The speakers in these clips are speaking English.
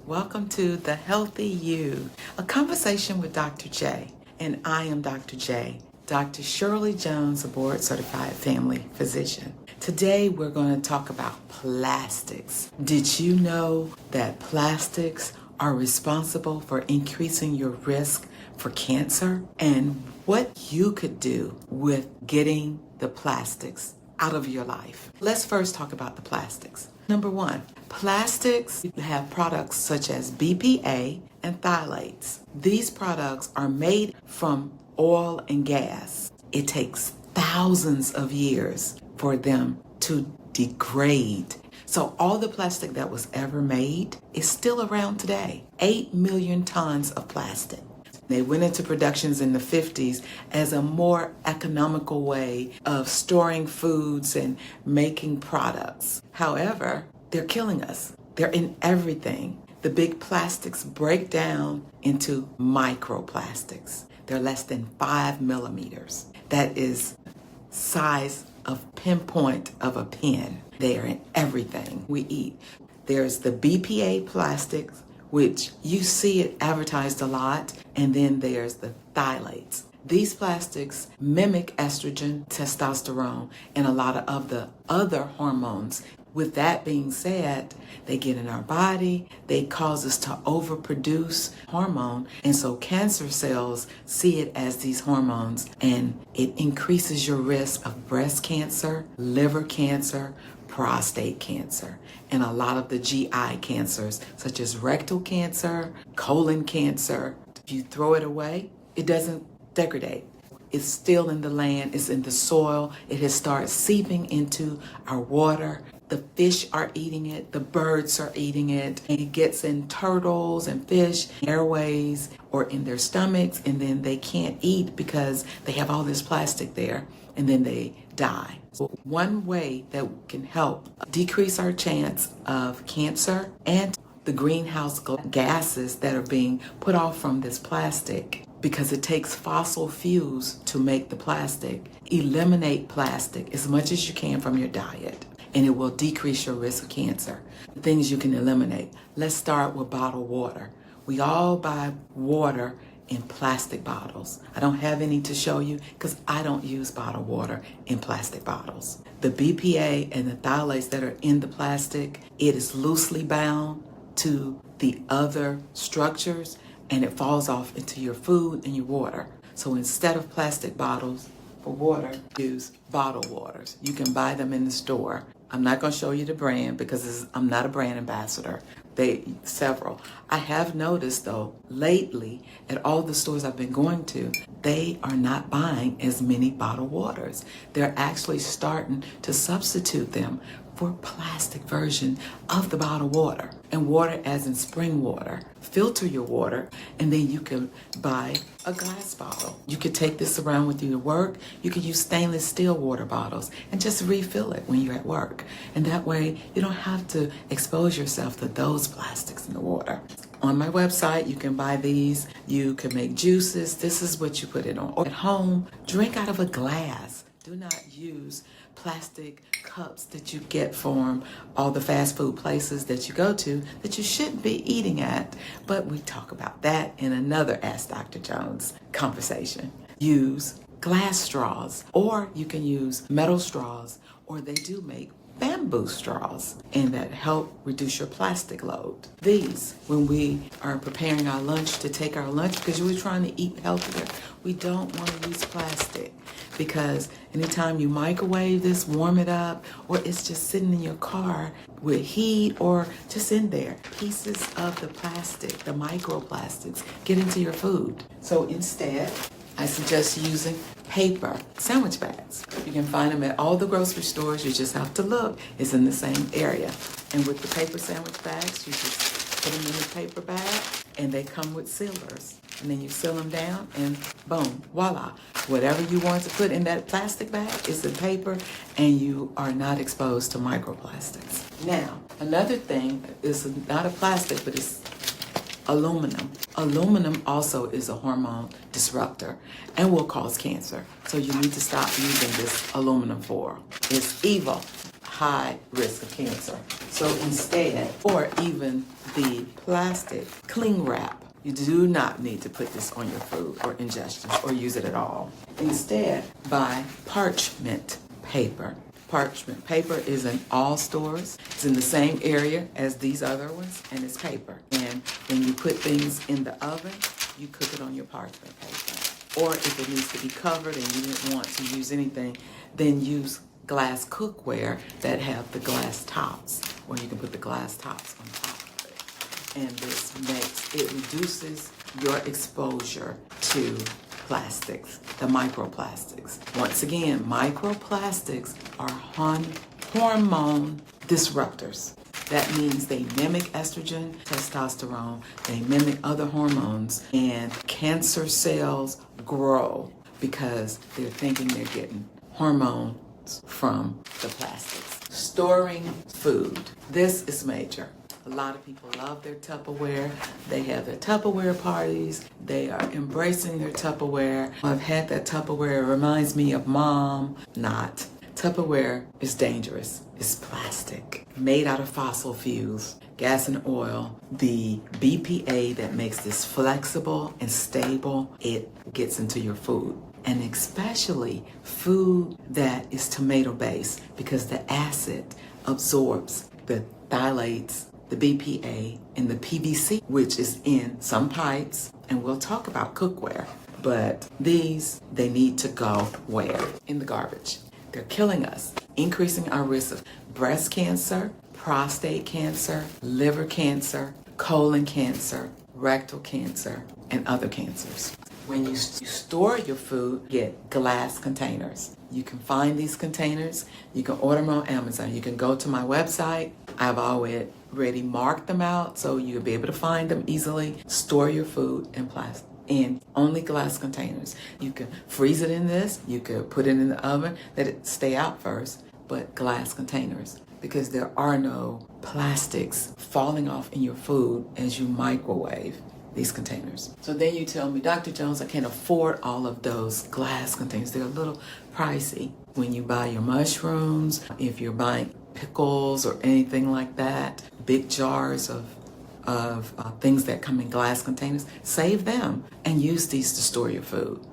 Welcome to The Healthy You, a conversation with Dr. J. And I am Dr. J, Dr. Shirley Jones, a board-certified family physician. Today we're going to talk about plastics. Did you know that plastics are responsible for increasing your risk for cancer? And what you could do with getting the plastics out of your life. Let's first talk about the plastics. Number one, plastics have products such as BPA and phthalates. These products are made from oil and gas. It takes thousands of years for them to degrade. So all the plastic that was ever made is still around today. 8 million tons of plastic. They went into productions in the 50s as a more economical way of storing foods and making products. However, they're killing us. They're in everything. The big plastics break down into microplastics. They're less than 5 millimeters. That is size of pinpoint of a pin. They are in everything we eat. There's the BPA plastics, which you see it advertised a lot, and then there's the phthalates. These plastics mimic estrogen, testosterone, and a lot of the other hormones. With that being said, they get in our body, they cause us to overproduce hormone, and so cancer cells see it as these hormones, and it increases your risk of breast cancer, liver cancer, prostate cancer, and a lot of the GI cancers, such as rectal cancer, colon cancer. If you throw it away, it doesn't degrade. It's still in the land, it's in the soil, it has started seeping into our water. The fish are eating it, the birds are eating it, and it gets in turtles and fish, airways, or in their stomachs, and then they can't eat because they have all this plastic there, and then they die. So one way that can help decrease our chance of cancer and the greenhouse gases that are being put off from this plastic, because it takes fossil fuels to make the plastic, eliminate plastic as much as you can from your diet, and it will decrease your risk of cancer. Things you can eliminate. Let's start with bottled water. We all buy water in plastic bottles. I don't have any to show you because I don't use bottled water in plastic bottles. The BPA and the phthalates that are in the plastic, it is loosely bound to the other structures, and it falls off into your food and your water. So instead of plastic bottles for water, use bottled waters. You can buy them in the store. I'm not going to show you the brand because I'm not a brand ambassador. Several. I have noticed though, lately at all the stores I've been going to, they are not buying as many bottled waters. They're actually starting to substitute them for plastic version of the bottled water, and water as in spring water. Filter your water, and then you can buy a glass bottle. You could take this around with you to work. You could use stainless steel water bottles and just refill it when you're at work. And that way you don't have to expose yourself to those plastics in the water. On my website, you can buy these. You can make juices. This is what you put it on. Or at home, drink out of a glass. Do not use plastic cups that you get from all the fast food places that you go to that you shouldn't be eating at. But we talk about that in another Ask Dr. Jones conversation. Use glass straws, or you can use metal straws, or they do make bamboo straws, and that help reduce your plastic load. These, when we are preparing our lunch to take our lunch, because we're trying to eat healthier, we don't want to use plastic, because anytime you microwave this, warm it up, or it's just sitting in your car with heat or just in there, pieces of the plastic, the microplastics, get into your food. So instead, I suggest using paper sandwich bags. You can find them at all the grocery stores. You just have to look. It's in the same area. And with the paper sandwich bags, you just put them in the paper bag, and they come with sealers. And then you seal them down, and boom, voila. Whatever you want to put in that plastic bag is the paper, and you are not exposed to microplastics. Now, another thing is not a plastic, but it's aluminum. Aluminum also is a hormone disruptor and will cause cancer. So you need to stop using this aluminum foil. It's evil. high risk of cancer. So instead, or even the plastic cling wrap, you do not need to put this on your food or ingestions or use it at all. Instead, buy parchment paper. Parchment paper is in all stores. It's in the same area as these other ones, and it's paper. And when you put things in the oven, you cook it on your parchment paper. Or if it needs to be covered and you didn't want to use anything, then use glass cookware that have the glass tops, or you can put the glass tops on top of it. And this reduces your exposure to plastics, the microplastics. Once again, microplastics are hormone disruptors. That means they mimic estrogen, testosterone, they mimic other hormones, and cancer cells grow because they're thinking they're getting hormones from the plastics. Storing food. This is major. A lot of people love their Tupperware. They have their Tupperware parties. They are embracing their Tupperware. I've had that Tupperware. It reminds me of mom. Not. Tupperware is dangerous. It's plastic, made out of fossil fuels, gas and oil. The BPA that makes this flexible and stable, it gets into your food. And especially food that is tomato-based, because the acid absorbs the phthalates, the BPA, and the PVC, which is in some pipes, and we'll talk about cookware. But these, they need to go where? In the garbage. They're killing us, increasing our risk of breast cancer, prostate cancer, liver cancer, colon cancer, rectal cancer, and other cancers. When you store your food, get glass containers. You can find these containers. You can order them on Amazon. You can go to my website. I've already marked them out so you'll be able to find them easily. Store your food in plastic. In only glass containers. You can freeze it in this. You could put it in the oven, let it stay out first, but glass containers, because there are no plastics falling off in your food as you microwave these containers. So then you tell me, Dr. Jones, I can't afford all of those glass containers. They're a little pricey. When you buy your mushrooms, if you're buying pickles or anything like that, big jars of things that come in glass containers, save them and use these to store your food.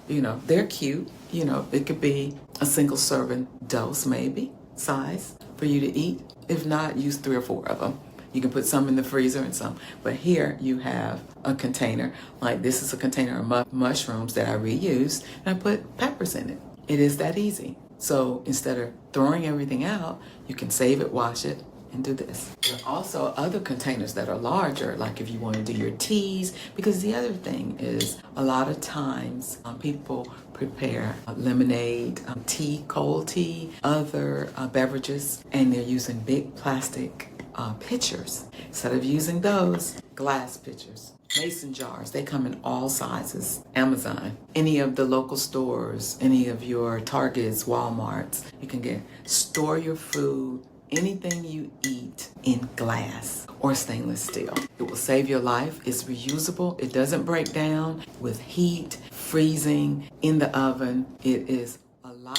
You know, they're cute. You know, it could be a single serving dose, maybe, size for you to eat. If not, use 3 or 4 of them. You can put some in the freezer and some. But here you have a container. Like this is a container of mushrooms that I reused, and I put peppers in it. It is that easy. So instead of throwing everything out, you can save it, wash it, and do this. There are also other containers that are larger, like if you want to do your teas, because the other thing is a lot of times people prepare lemonade, tea, cold tea, other beverages, and they're using big plastic pitchers. Instead of using those, glass pitchers. Mason jars, they come in all sizes. Amazon, any of the local stores, any of your Targets, Walmarts, you can store your food, anything you eat, in glass or stainless steel. It will save your life. It's reusable. It doesn't break down with heat, freezing, in the oven. It is a lot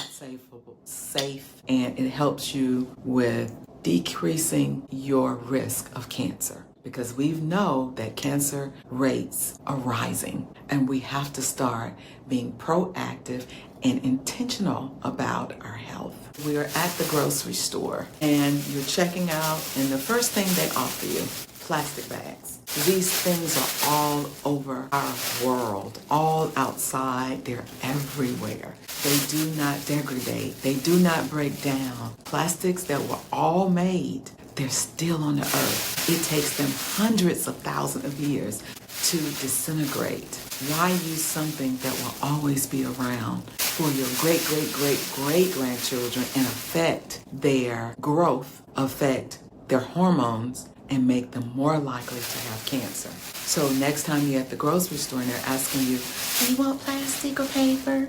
safe, and it helps you with decreasing your risk of cancer. Because we know that cancer rates are rising, and we have to start being proactive and intentional about our health. We are at the grocery store and you're checking out, and the first thing they offer you, plastic bags. These things are all over our world, all outside. They're everywhere. They do not degrade. They do not break down. Plastics that were all made, they're still on the earth. It takes them hundreds of thousands of years to disintegrate. Why use something that will always be around for your great-great-great-great-grandchildren and affect their growth, affect their hormones, and make them more likely to have cancer? So next time you're at the grocery store and they're asking you, do you want plastic or paper?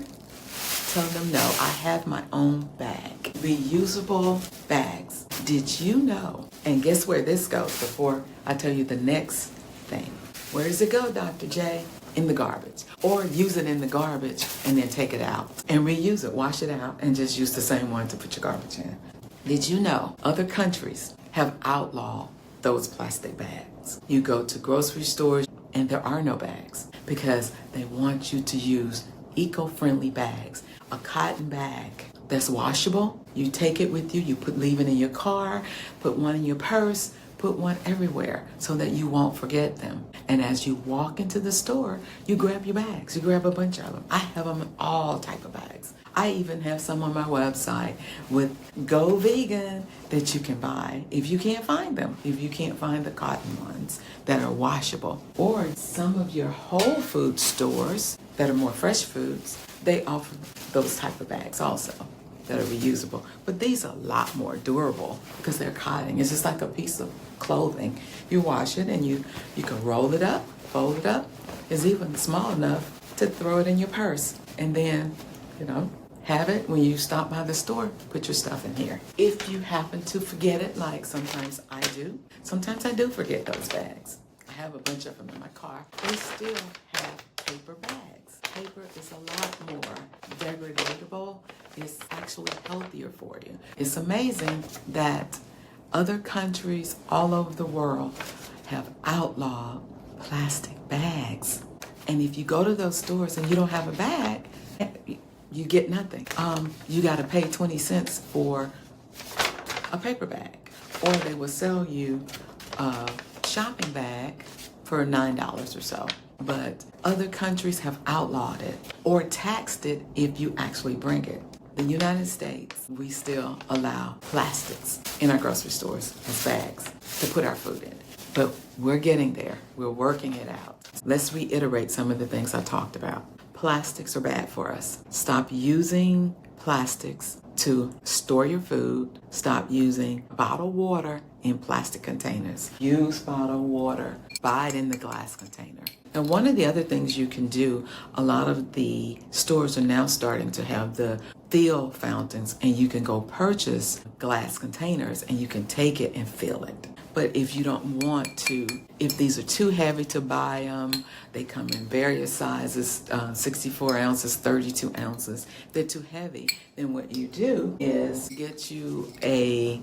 Tell them no, I have my own bag. Reusable bags. Did you know? And guess where this goes before I tell you the next thing. Where does it go, Dr. J? In the garbage. Or use it in the garbage and then take it out and reuse it, wash it out, and just use the same one to put your garbage in. Did you know other countries have outlawed those plastic bags? You go to grocery stores and there are no bags because they want you to use eco-friendly bags. A cotton bag that's washable, you take it with you, leave it in your car, put one in your purse, put one everywhere so that you won't forget them. And as you walk into the store, you grab your bags. You grab a bunch of them. I have them in all type of bags. I even have some on my website with Go Vegan that you can buy if you can't find them, if you can't find the cotton ones that are washable. Or some of your whole food stores that are more fresh foods, they offer those type of bags also that are reusable. But these are a lot more durable because they're cotton. It's just like a piece of clothing. You wash it and you can roll it up, fold it up. It's even small enough to throw it in your purse. And then, have it when you stop by the store, put your stuff in here. If you happen to forget it, like sometimes I do forget those bags. I have a bunch of them in my car. They still have paper bags. Paper is a lot more degradable. It's actually healthier for you. It's amazing that other countries all over the world have outlawed plastic bags. And if you go to those stores and you don't have a bag, you get nothing. You got to pay 20 cents for a paper bag. Or they will sell you a shopping bag for $9 or so. But other countries have outlawed it or taxed it if you actually bring it. The United States, we still allow plastics in our grocery stores as bags to put our food in. But we're getting there. We're working it out. Let's reiterate some of the things I talked about. Plastics are bad for us. Stop using plastics to store your food. Stop using bottled water in plastic containers. Use bottled water. Buy it in the glass container. And one of the other things you can do, a lot of the stores are now starting to have the fill fountains, and you can go purchase glass containers and you can take it and fill it. But if you don't want to, if these are too heavy to buy them, they come in various sizes, 64 ounces, 32 ounces. They're too heavy. Then what you do is get you a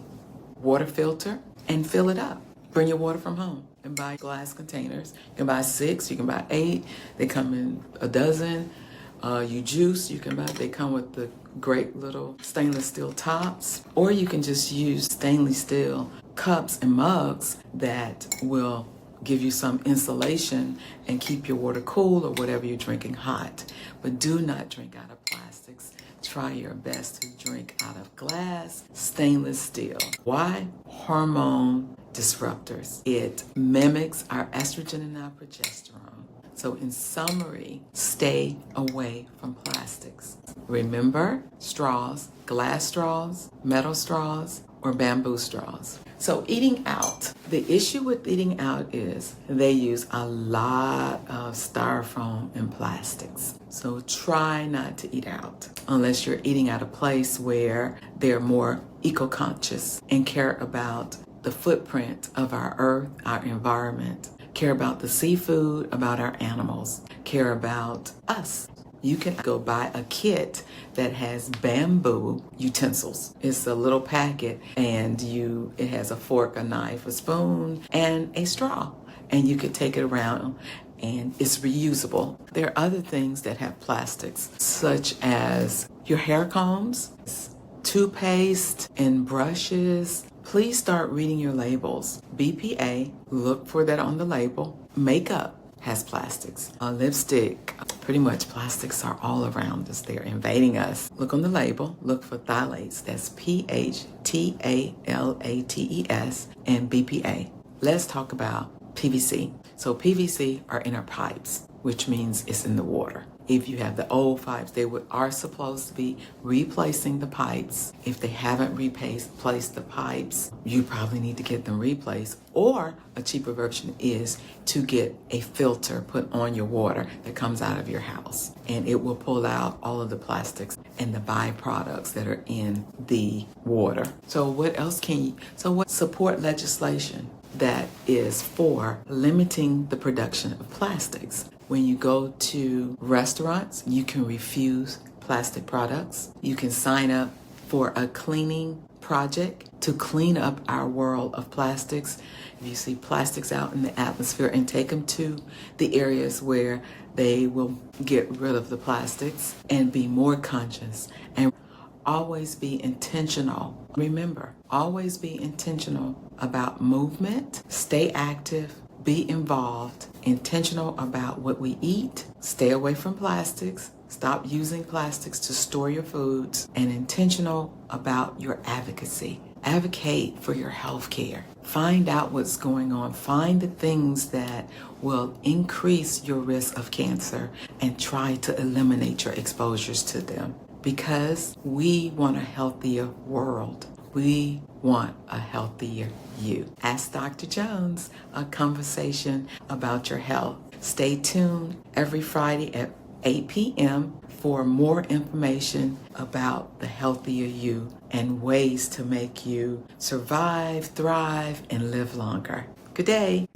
water filter and fill it up. Bring your water from home and buy glass containers. You can buy 6, you can buy 8. They come in a dozen. You juice, they come with the great little stainless steel tops. Or you can just use stainless steel cups and mugs that will give you some insulation and keep your water cool or whatever you're drinking hot. But do not drink out of plastics. Try your best to drink out of glass, stainless steel. Why? Hormone disruptors. It mimics our estrogen and our progesterone. So in summary, stay away from plastics. Remember, straws, glass straws, metal straws, or bamboo straws. So eating out. The issue with eating out is they use a lot of styrofoam and plastics. So try not to eat out unless you're eating at a place where they're more eco-conscious and care about the footprint of our earth, our environment, care about the seafood, about our animals, care about us. You can go buy a kit that has bamboo utensils. It's a little packet and it has a fork, a knife, a spoon, and a straw. And you could take it around and it's reusable. There are other things that have plastics, such as your hair combs, toothpaste, and brushes. Please start reading your labels. BPA, look for that on the label. Makeup has plastics. Lipstick, pretty much plastics are all around us. They're invading us. Look on the label. Look for phthalates. That's PHTALATES and BPA. Let's talk about PVC. So PVC are in our pipes, which means it's in the water. If you have the old pipes, they are supposed to be replacing the pipes. If they haven't replaced the pipes, you probably need to get them replaced. Or a cheaper version is to get a filter put on your water that comes out of your house. And it will pull out all of the plastics and the byproducts that are in the water. So what else what support legislation that is for limiting the production of plastics? When you go to restaurants, you can refuse plastic products. You can sign up for a cleaning project to clean up our world of plastics. If you see plastics out in the atmosphere, and take them to the areas where they will get rid of the plastics, and be more conscious and always be intentional. Remember, always be intentional about movement, stay active, be involved, intentional about what we eat, stay away from plastics, stop using plastics to store your foods, and intentional about your advocacy. Advocate for your health care. Find out what's going on. Find the things that will increase your risk of cancer and try to eliminate your exposures to them. Because we want a healthier world. We want a healthier you. Ask Dr. Jones, a conversation about your health. Stay tuned every Friday at 8 p.m. for more information about the healthier you and ways to make you survive, thrive, and live longer. Good day.